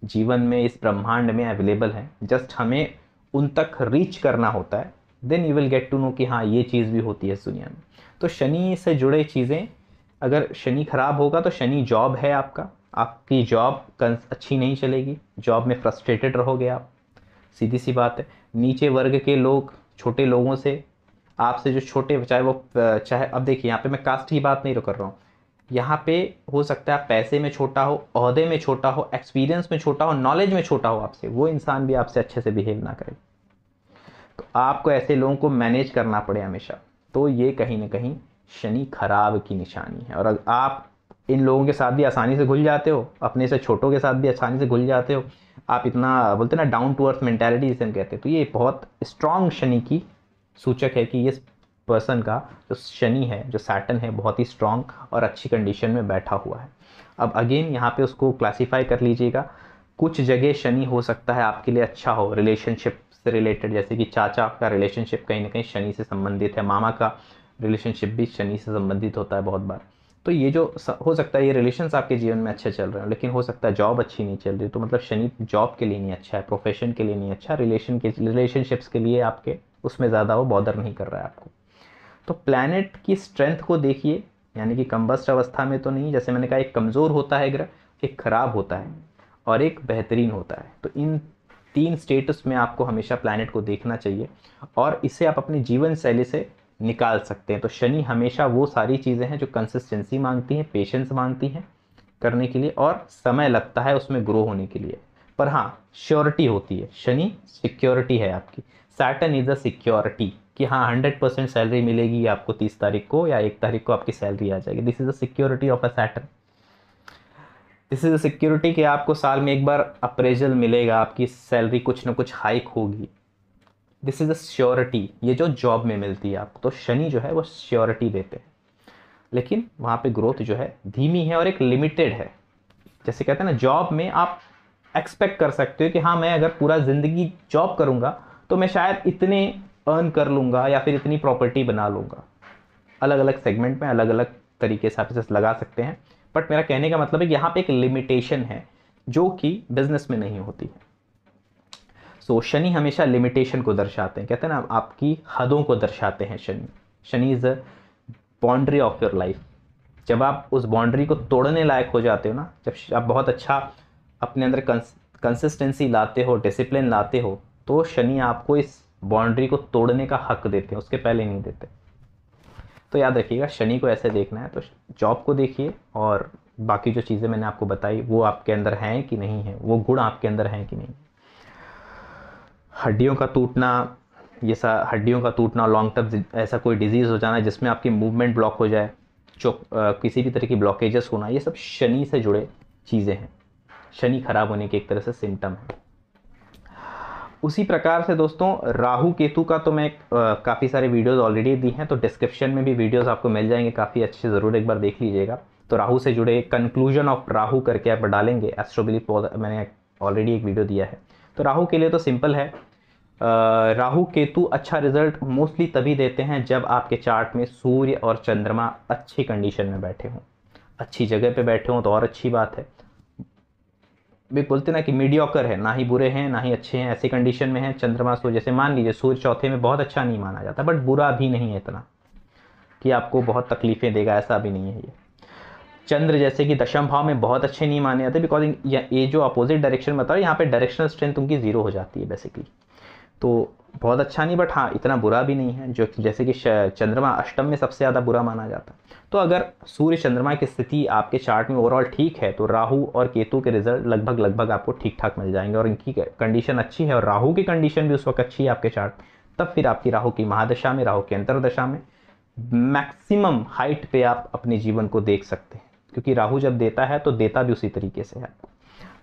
जीवन में, इस ब्रह्मांड में अवेलेबल हैं, जस्ट हमें उन तक रीच करना होता है। Then you will get to know कि हाँ ये चीज़ भी होती है इस दुनिया में। तो शनि से जुड़े चीज़ें, अगर शनि खराब होगा तो शनि जॉब है आपका, आपकी जॉब अच्छी नहीं चलेगी, जॉब में फ्रस्ट्रेटेड रहोगे आप, सीधी सी बात है। नीचे वर्ग के लोग, छोटे लोगों से, आपसे जो छोटे, चाहे वो चाहे, अब देखिए यहाँ पे मैं कास्ट की बात नहीं कर रहा हूँ, यहाँ पे हो सकता है आप पैसे में छोटा हो, ओहदे में छोटा हो, एक्सपीरियंस में छोटा हो, नॉलेज में छोटा हो आपसे, वो इंसान भी आपसे अच्छे से बिहेव ना करे, तो आपको ऐसे लोगों को मैनेज करना पड़े हमेशा। तो ये कहीं ना कहीं शनि खराब की निशानी है। और अगर आप इन लोगों के साथ भी आसानी से घुल जाते हो, अपने से छोटों के साथ भी आसानी से घुल जाते हो, आप इतना बोलते ना डाउन टू अर्थ मेंटालिटी जिसे हम कहते हैं, तो ये बहुत स्ट्रांग शनि की सूचक है कि ये पर्सन का जो शनि है, जो सैटर्न है, बहुत ही स्ट्रांग और अच्छी कंडीशन में बैठा हुआ है। अब अगेन यहाँ पे उसको क्लासीफाई कर लीजिएगा। कुछ जगह शनि हो सकता है आपके लिए अच्छा हो, रिलेशनशिप से रिलेटेड, जैसे कि चाचा का रिलेशनशिप कहीं ना कहीं शनि से संबंधित है, मामा का रिलेशनशिप भी शनि से संबंधित होता है बहुत बार। तो ये जो हो सकता है ये रिलेशंस आपके जीवन में अच्छे चल रहे हैं, लेकिन हो सकता है जॉब अच्छी नहीं चल रही, तो मतलब शनि जॉब के लिए नहीं अच्छा है, प्रोफेशन के लिए नहीं अच्छा, रिलेशनशिप्स के लिए आपके उसमें ज़्यादा वो बॉदर नहीं कर रहा है आपको। तो प्लैनेट की स्ट्रेंथ को देखिए, यानी कि कंबस्ट अवस्था में तो नहीं, जैसे मैंने कहा एक कमज़ोर होता है ग्रह, एक खराब होता है और एक बेहतरीन होता है। तो इन 3 स्टेटस में आपको हमेशा प्लैनेट को देखना चाहिए और इसे आप अपनी जीवन शैली से निकाल सकते हैं। तो शनि हमेशा वो सारी चीज़ें हैं जो कंसिस्टेंसी मांगती हैं, पेशेंस मांगती हैं करने के लिए, और समय लगता है उसमें ग्रो होने के लिए, पर हाँ श्योरिटी होती है। शनि सिक्योरिटी है आपकी, सैटर्न इज अ सिक्योरिटी कि हाँ 100% सैलरी मिलेगी आपको 30 तारीख को या 1 तारीख को आपकी सैलरी आ जाएगी। This is a security of a Saturn. This is a security कि आपको साल में एक बार अप्रेजल मिलेगा, आपकी सैलरी कुछ ना कुछ हाइक होगी। दिस इज अ श्योरिटी, ये जो जॉब में मिलती है आपको, तो शनि जो है वो श्योरिटी देते हैं। लेकिन वहाँ पे ग्रोथ जो है धीमी है और एक लिमिटेड है। जैसे कहते हैं ना, जॉब में आप एक्सपेक्ट कर सकते हो कि हाँ मैं अगर पूरा ज़िंदगी जॉब करूँगा तो मैं शायद इतने अर्न कर लूँगा या फिर इतनी प्रॉपर्टी बना लूँगा। अलग अलग सेगमेंट में अलग अलग तरीके से आप इसे लगा सकते हैं, बट मेरा कहने का मतलब है कि यहाँ पे एक लिमिटेशन है जो कि बिजनेस में नहीं होती है। सो शनि हमेशा लिमिटेशन को दर्शाते हैं, कहते हैं ना आपकी हदों को दर्शाते हैं। Shani is a boundary of your life. जब आप उस बाउंड्री को तोड़ने लायक हो जाते हो ना, जब आप बहुत अच्छा अपने अंदर कंसिस्टेंसी लाते हो, डिसिप्लिन लाते हो, तो शनि आपको इस बाउंड्री को तोड़ने का हक देते हैं, उसके पहले नहीं देते। तो याद रखिएगा, शनि को ऐसे देखना है तो जॉब को देखिए और बाकी जो चीज़ें मैंने आपको बताई वो आपके अंदर हैं कि नहीं है, वो गुण आपके अंदर हैं कि नहीं। हड्डियों का टूटना, ये हड्डियों का टूटना, लॉन्ग टर्म ऐसा कोई डिजीज़ हो जाना जिसमें आपकी मूवमेंट ब्लॉक हो जाए, किसी भी तरह की ब्लॉकेजेस होना, ये सब शनि से जुड़े चीज़ें हैं। शनि खराब होने के एक तरह से सिम्टम है। उसी प्रकार से दोस्तों राहु केतु का तो मैं काफ़ी सारे वीडियोस ऑलरेडी दी हैं, तो डिस्क्रिप्शन में भी वीडियोस आपको मिल जाएंगे, काफ़ी अच्छे, ज़रूर एक बार देख लीजिएगा। तो राहु से जुड़े कंक्लूजन ऑफ राहु करके आप डालेंगे एस्ट्रोबिलीफ, मैंने ऑलरेडी एक वीडियो दिया है। तो राहु के लिए तो सिंपल है, राहु केतु अच्छा रिजल्ट मोस्टली तभी देते हैं जब आपके चार्ट में सूर्य और चंद्रमा अच्छी कंडीशन में बैठे हों, अच्छी जगह पे बैठे हों तो और अच्छी बात है। भी बोलते ना कि मीडियोकर है, ना ही बुरे हैं ना ही अच्छे हैं, ऐसी कंडीशन में है चंद्रमा। सो जैसे मान लीजिए सूर्य चौथे में बहुत अच्छा नहीं माना जाता, बट बुरा भी नहीं है इतना कि आपको बहुत तकलीफें देगा, ऐसा भी नहीं है ये। चंद्र जैसे कि दशम भाव में बहुत अच्छे नहीं माने जाते, बिकॉज ये जो अपोजिट डायरेक्शन में बता रहा है, यहाँ पे डायरेक्शनल स्ट्रेंथ उनकी जीरो हो जाती है बेसिकली। तो बहुत अच्छा नहीं, बट हाँ इतना बुरा भी नहीं है, जो जैसे कि चंद्रमा अष्टम में सबसे ज़्यादा बुरा माना जाता है। तो अगर सूर्य चंद्रमा की स्थिति आपके चार्ट में ओवरऑल ठीक है तो राहु और केतु के रिजल्ट लगभग आपको ठीक ठाक मिल जाएंगे, और इनकी कंडीशन अच्छी है और राहु की कंडीशन भी उस वक्त अच्छी है आपके चार्ट। तब फिर आपकी राहु की महादशा में, राहु की अंतरदशा में मैक्सिमम हाइट पे आप अपने जीवन को देख सकते हैं, क्योंकि राहु जब देता है तो देता भी उसी तरीके से है आपको।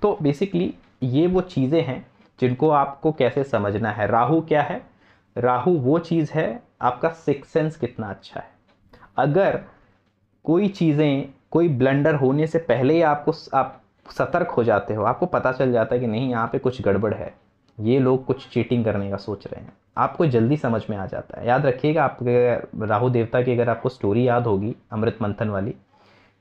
तो बेसिकली ये वो चीज़ें हैं जिनको आपको कैसे समझना है। राहु क्या है? राहु वो चीज़ है, आपका सिक्स सेंस कितना अच्छा है। अगर कोई चीज़ें, कोई ब्लंडर होने से पहले ही आप सतर्क हो जाते हो, आपको पता चल जाता है कि नहीं यहाँ पे कुछ गड़बड़ है, ये लोग कुछ चीटिंग करने का सोच रहे हैं, आपको जल्दी समझ में आ जाता है। याद रखिएगा, आपके राहु देवता की अगर आपको स्टोरी याद होगी अमृत मंथन वाली,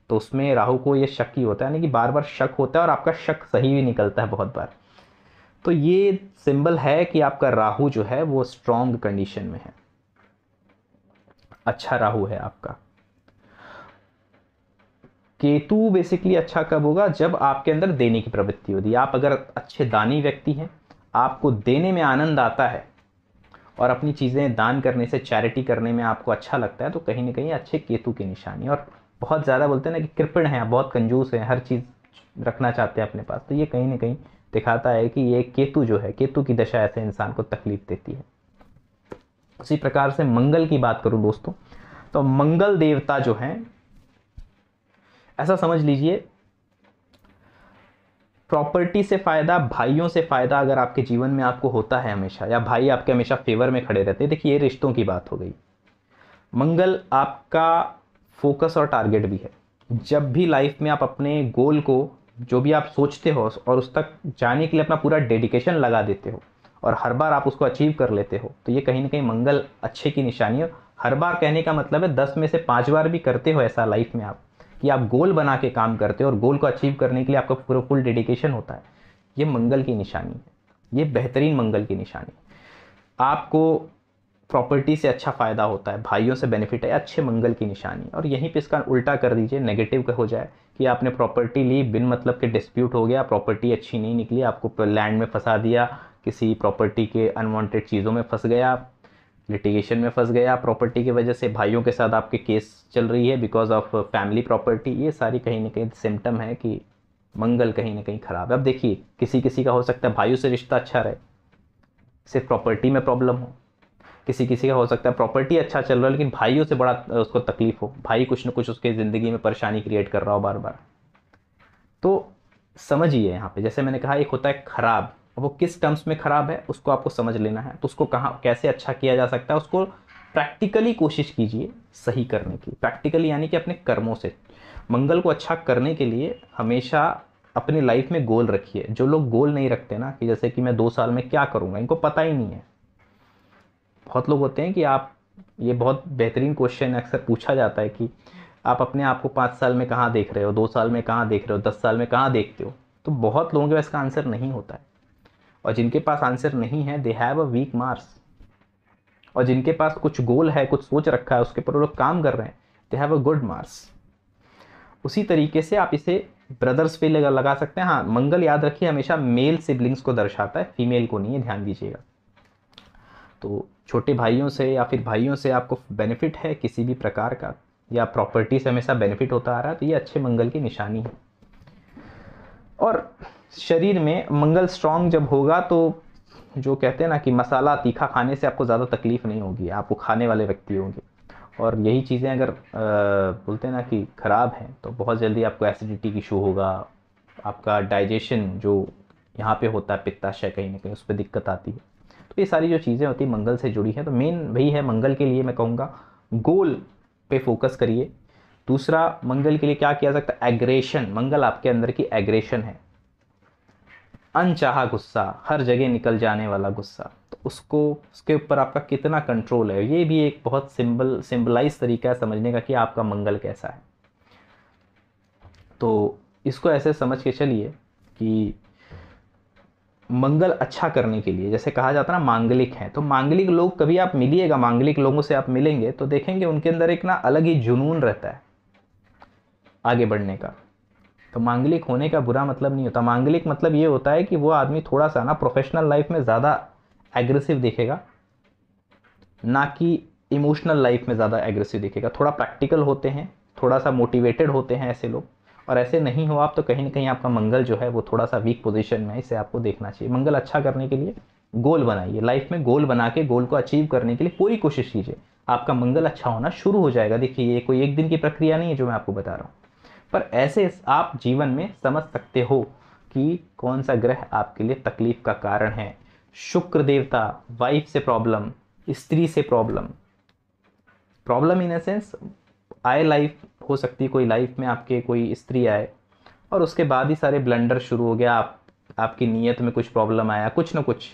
तो उसमें राहु को ये शक ही होता है, यानी कि बार बार शक होता है और आपका शक सही भी निकलता है बहुत बार। तो ये सिंबल है कि आपका राहु जो है वो स्ट्रॉन्ग कंडीशन में है, अच्छा राहु है आपका। केतु बेसिकली अच्छा कब होगा? जब आपके अंदर देने की प्रवृत्ति होती है। आप अगर अच्छे दानी व्यक्ति हैं, आपको देने में आनंद आता है और अपनी चीज़ें दान करने से, चैरिटी करने में आपको अच्छा लगता है, तो कहीं ना कहीं अच्छे केतु की निशानी। और बहुत ज़्यादा बोलते हैं ना कि कृपण हैं, बहुत कंजूस हैं, हर चीज़ रखना चाहते हैं अपने पास, तो ये कहीं ना कहीं दिखाता है कि ये केतु जो है, केतु की दशा ऐसे इंसान को तकलीफ देती है। उसी प्रकार से मंगल की बात करूं दोस्तों, तो मंगल देवता जो हैं, ऐसा समझ लीजिए प्रॉपर्टी से फायदा, भाइयों से फायदा अगर आपके जीवन में आपको होता है हमेशा, या भाई आपके हमेशा फेवर में खड़े रहते हैं, देखिए ये रिश्तों की बात हो गई। मंगल आपका फोकस और टारगेट भी है। जब भी लाइफ में आप अपने गोल को, जो भी आप सोचते हो और उस तक जाने के लिए अपना पूरा डेडिकेशन लगा देते हो और हर बार आप उसको अचीव कर लेते हो, तो ये कहीं ना कहीं मंगल अच्छे की निशानी है। हर बार कहने का मतलब है 10 में से 5 बार भी करते हो ऐसा लाइफ में आप, कि आप गोल बना के काम करते हो और गोल को अचीव करने के लिए आपका पूरा फुल डेडिकेशन होता है, ये मंगल की निशानी है, ये बेहतरीन मंगल की निशानी। आपको प्रॉपर्टी से अच्छा फ़ायदा होता है, भाइयों से बेनिफिट है, अच्छे मंगल की निशानी। और यहीं पे इसका उल्टा कर दीजिए, नेगेटिव का हो जाए कि आपने प्रॉपर्टी ली, बिन मतलब के डिस्प्यूट हो गया, प्रॉपर्टी अच्छी नहीं निकली, आपको लैंड में फंसा दिया, किसी प्रॉपर्टी के अनवांटेड चीज़ों में फंस गया, लिटिगेशन में फंस गया, प्रॉपर्टी की वजह से भाइयों के साथ आपके केस चल रही है बिकॉज ऑफ फैमिली प्रॉपर्टी, ये सारी कहीं ना कहीं सिम्टम है कि मंगल कहीं ना कहीं ख़राब है। अब देखिए किसी किसी का हो सकता है भाइयों से रिश्ता अच्छा रहे, सिर्फ प्रॉपर्टी में प्रॉब्लम हो, किसी किसी का हो सकता है प्रॉपर्टी अच्छा चल रहा है लेकिन भाइयों से बड़ा उसको तकलीफ हो, भाई कुछ ना कुछ उसके ज़िंदगी में परेशानी क्रिएट कर रहा हो बार बार। तो समझिए यहाँ पे, जैसे मैंने कहा एक होता है खराब, वो किस टर्म्स में खराब है उसको आपको समझ लेना है, तो उसको कहाँ कैसे अच्छा किया जा सकता है, उसको प्रैक्टिकली कोशिश कीजिए सही करने की। प्रैक्टिकली यानी कि अपने कर्मों से मंगल को अच्छा करने के लिए हमेशा अपनी लाइफ में गोल रखिए। जो लोग गोल नहीं रखते ना, कि जैसे कि मैं 2 साल में क्या करूँगा, इनको पता ही नहीं है। बहुत लोग होते हैं कि आप, ये बहुत बेहतरीन क्वेश्चन अक्सर पूछा जाता है कि आप अपने आप को 5 साल में कहाँ देख रहे हो, 2 साल में कहाँ देख रहे हो, 10 साल में कहाँ देखते हो। तो बहुत लोगों के पास इसका आंसर नहीं होता है, और जिनके पास आंसर नहीं है they have a weak Mars. और जिनके पास कुछ गोल है, कुछ सोच रखा है, उसके पर लोग काम कर रहे हैं, दे हैव अ गुड मार्स। उसी तरीके से आप इसे ब्रदर्स पे लगा सकते हैं। हाँ, मंगल याद रखिए हमेशा मेल सिबलिंग्स को दर्शाता है, फीमेल को नहीं है, ध्यान दीजिएगा। तो छोटे भाइयों से या फिर भाइयों से आपको बेनिफिट है किसी भी प्रकार का, या प्रॉपर्टी से हमेशा बेनिफिट होता आ रहा है, तो ये अच्छे मंगल की निशानी है। और शरीर में मंगल स्ट्रांग जब होगा तो जो कहते हैं ना कि मसाला तीखा खाने से आपको ज़्यादा तकलीफ नहीं होगी, आपको खाने वाले व्यक्ति होंगे। और यही चीज़ें अगर बोलते हैं ना कि ख़राब हैं तो बहुत जल्दी आपको एसिडिटी की इशू होगा, आपका डाइजेशन जो यहाँ पे होता है पित्ताशय, कहीं ना कहीं उस पर दिक्कत आती है। तो ये सारी जो चीज़ें होती हैं मंगल से जुड़ी हैं। तो मेन वही है, मंगल के लिए मैं कहूँगा गोल पे फोकस करिए। दूसरा, मंगल के लिए क्या किया सकता है, एग्रेशन। मंगल आपके अंदर की एग्रेशन है, अनचाहा गुस्सा, हर जगह निकल जाने वाला गुस्सा। तो उसको, उसके ऊपर आपका कितना कंट्रोल है, ये भी एक बहुत सिंबलाइज तरीका है समझने का कि आपका मंगल कैसा है। तो इसको ऐसे समझ के चलिए कि मंगल अच्छा करने के लिए, जैसे कहा जाता है ना मांगलिक है, तो मांगलिक लोग, कभी आप मिलिएगा मांगलिक लोगों से, आप मिलेंगे तो देखेंगे उनके अंदर एक ना अलग ही जुनून रहता है आगे बढ़ने का। तो मांगलिक होने का बुरा मतलब नहीं होता। मांगलिक मतलब ये होता है कि वो आदमी थोड़ा सा ना प्रोफेशनल लाइफ में ज़्यादा एग्रेसिव दिखेगा, ना कि इमोशनल लाइफ में ज़्यादा एग्रेसिव दिखेगा। थोड़ा प्रैक्टिकल होते हैं, थोड़ा सा मोटिवेटेड होते हैं ऐसे लोग। और ऐसे नहीं हो आप तो कहीं ना कहीं आपका मंगल जो है वो थोड़ा सा वीक पोजीशन में है, इसे आपको देखना चाहिए। मंगल अच्छा करने के लिए गोल बनाइए, लाइफ में गोल बना के गोल को अचीव करने के लिए पूरी कोशिश कीजिए, आपका मंगल अच्छा होना शुरू हो जाएगा। देखिए ये कोई एक दिन की प्रक्रिया नहीं है जो मैं आपको बता रहा हूँ, पर ऐसे आप जीवन में समझ सकते हो कि कौन सा ग्रह आपके लिए तकलीफ का कारण है। शुक्र देवता, वाइफ से प्रॉब्लम, स्त्री से प्रॉब्लम, प्रॉब्लम इन सेंस आए लाइफ हो सकती है, कोई लाइफ में आपके कोई स्त्री आए और उसके बाद ही सारे ब्लंडर शुरू हो गया, आपकी नीयत में कुछ प्रॉब्लम आया, कुछ ना कुछ,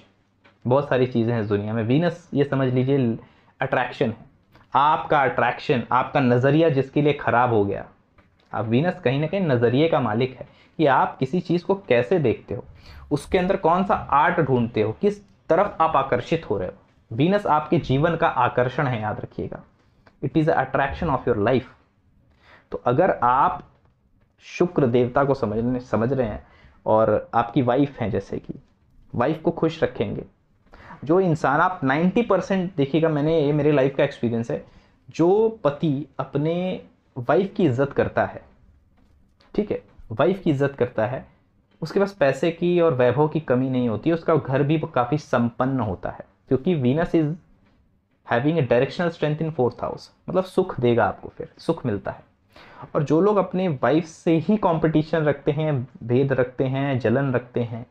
बहुत सारी चीज़ें हैं इस दुनिया में। वीनस ये समझ लीजिए अट्रैक्शन है, आपका अट्रैक्शन, आपका नज़रिया जिसके लिए ख़राब हो गया। आप वीनस कहीं ना कहीं नज़रिए का मालिक है कि आप किसी चीज़ को कैसे देखते हो, उसके अंदर कौन सा आर्ट ढूंढते हो, किस तरफ आप आकर्षित हो रहे हो। वीनस आपके जीवन का आकर्षण है, याद रखिएगा, it is attraction of your life. तो अगर आप शुक्र देवता को समझ रहे हैं और आपकी वाइफ हैं, जैसे कि वाइफ को खुश रखेंगे, जो इंसान आप 90% देखिएगा, मैंने ये मेरे लाइफ का एक्सपीरियंस है, जो पति अपने वाइफ की इज्जत करता है, ठीक है, वाइफ की इज्जत करता है, उसके पास पैसे की और वैभव की कमी नहीं होती है, उसका घर भी काफ़ी संपन्न होता है, क्योंकि Venus is having a directional strength in 4th house, मतलब सुख देगा आपको, फिर सुख मिलता है। और जो लोग अपने वाइफ से ही कंपटीशन रखते हैं, भेद रखते हैं, जलन रखते हैं,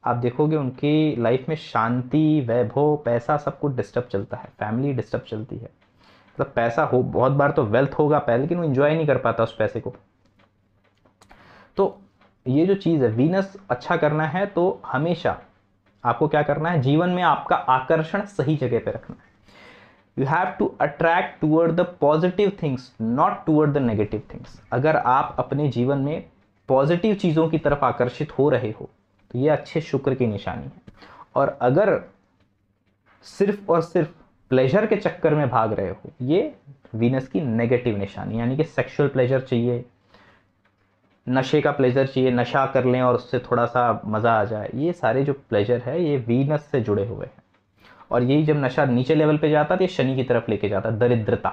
आप देखोगे उनकी लाइफ में शांति, वैभव, पैसा सब कुछ डिस्टर्ब चलता है, फैमिली डिस्टर्ब चलती है। मतलब पैसा हो, बहुत बार तो वेल्थ होगा पहले, लेकिन वो इंजॉय नहीं कर पाता उस पैसे को। तो ये जो चीज़ है, वीनस अच्छा करना है तो हमेशा आपको क्या करना है, जीवन में आपका आकर्षण सही जगह पे रखना है। You have to attract toward the positive things, not toward the negative things. अगर आप अपने जीवन में पॉजिटिव चीज़ों की तरफ आकर्षित हो रहे हो तो ये अच्छे शुक्र की निशानी है। और अगर सिर्फ और सिर्फ प्लेजर के चक्कर में भाग रहे हो, ये वीनस की नेगेटिव निशानी, यानी कि सेक्सुअल प्लेजर चाहिए, नशे का प्लेजर चाहिए, नशा कर लें और उससे थोड़ा सा मज़ा आ जाए, ये सारे जो प्लेजर है ये वीनस से जुड़े हुए हैं। और यही जब नशा नीचे लेवल पे जाता है तो ये शनि की तरफ लेके जाता है, दरिद्रता,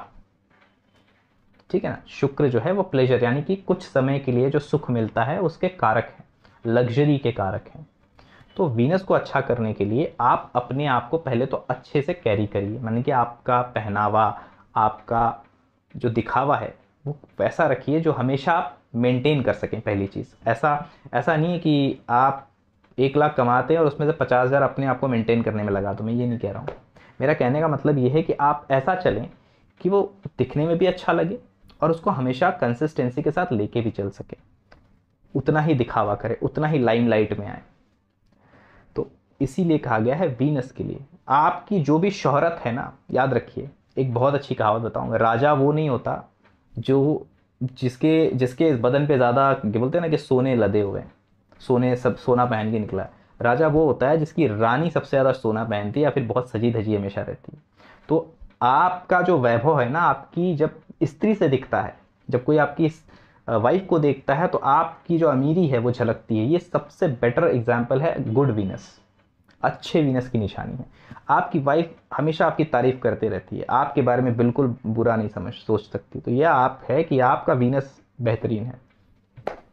ठीक है ना। शुक्र जो है वो प्लेजर, यानी कि कुछ समय के लिए जो सुख मिलता है उसके कारक हैं, लग्जरी के कारक हैं। तो वीनस को अच्छा करने के लिए आप अपने आप को पहले तो अच्छे से कैरी करिए, माने कि आपका पहनावा, आपका जो दिखावा है वो वैसा रखिए जो हमेशा आप मेंटेन कर सकें। पहली चीज़, ऐसा नहीं है कि आप 1 लाख कमाते हैं और उसमें से 50,000 अपने आप को मेंटेन करने में लगा दो, मैं ये नहीं कह रहा हूँ। मेरा कहने का मतलब ये है कि आप ऐसा चलें कि वो दिखने में भी अच्छा लगे और उसको हमेशा कंसिस्टेंसी के साथ लेके भी चल सके, उतना ही दिखावा करे, उतना ही लाइमलाइट में आए। तो इसीलिए कहा गया है वीनस के लिए आपकी जो भी शोहरत है ना, याद रखिए, एक बहुत अच्छी कहावत बताऊंगा, राजा वो नहीं होता जो जिसके जिसके बदन पे ज़्यादा बोलते हैं ना कि सोने लदे हुए हैं, सोने सब सोना पहन के निकला है। राजा वो होता है जिसकी रानी सबसे ज़्यादा सोना पहनती है या फिर बहुत सजी धजी हमेशा रहती है। तो आपका जो वैभव है ना, आपकी जब स्त्री से दिखता है, जब कोई आपकी वाइफ को देखता है तो आपकी जो अमीरी है वो झलकती है। ये सबसे बेटर एग्जाम्पल है गुड वीनस, अच्छे वीनस की निशानी है। आपकी वाइफ हमेशा आपकी तारीफ करते रहती है, आपके बारे में बिल्कुल बुरा नहीं सोच सकती, तो यह आप है कि आपका वीनस बेहतरीन है।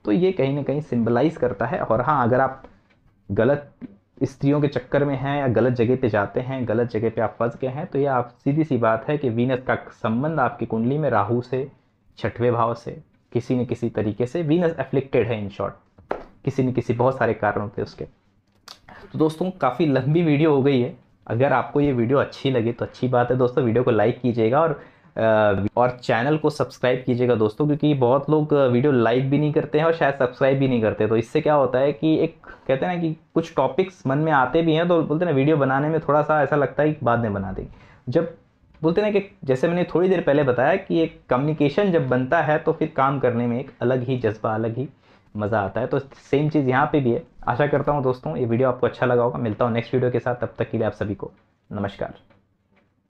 तो ये कहीं ना कहीं सिंबलाइज करता है। और हाँ, अगर आप गलत स्त्रियों के चक्कर में हैं या गलत जगह पे जाते हैं, गलत जगह पे आप फंस गए हैं, तो ये आप सीधी सी बात है कि वीनस का संबंध आपकी कुंडली में राहु से, छठवें भाव से किसी न किसी तरीके से वीनस एफ्लिक्टेड है, इन शॉर्ट किसी न किसी बहुत सारे कारणों पे उसके। तो दोस्तों काफ़ी लंबी वीडियो हो गई है। अगर आपको ये वीडियो अच्छी लगी तो अच्छी बात है दोस्तों, वीडियो को लाइक कीजिएगा और चैनल को सब्सक्राइब कीजिएगा दोस्तों, क्योंकि बहुत लोग वीडियो लाइक भी नहीं करते हैं और शायद सब्सक्राइब भी नहीं करते। तो इससे क्या होता है कि एक कहते हैं ना कि कुछ टॉपिक्स मन में आते भी हैं तो बोलते हैं ना वीडियो बनाने में थोड़ा सा ऐसा लगता है कि बाद में बना देंगे। जब बोलते हैं ना कि जैसे मैंने थोड़ी देर पहले बताया कि एक कम्युनिकेशन जब बनता है तो फिर काम करने में एक अलग ही जज्बा, अलग ही मज़ा आता है। तो सेम चीज़ यहाँ पे भी है। आशा करता हूँ दोस्तों ये वीडियो आपको अच्छा लगा होगा। मिलता हूँ नेक्स्ट वीडियो के साथ, तब तक के लिए आप सभी को नमस्कार।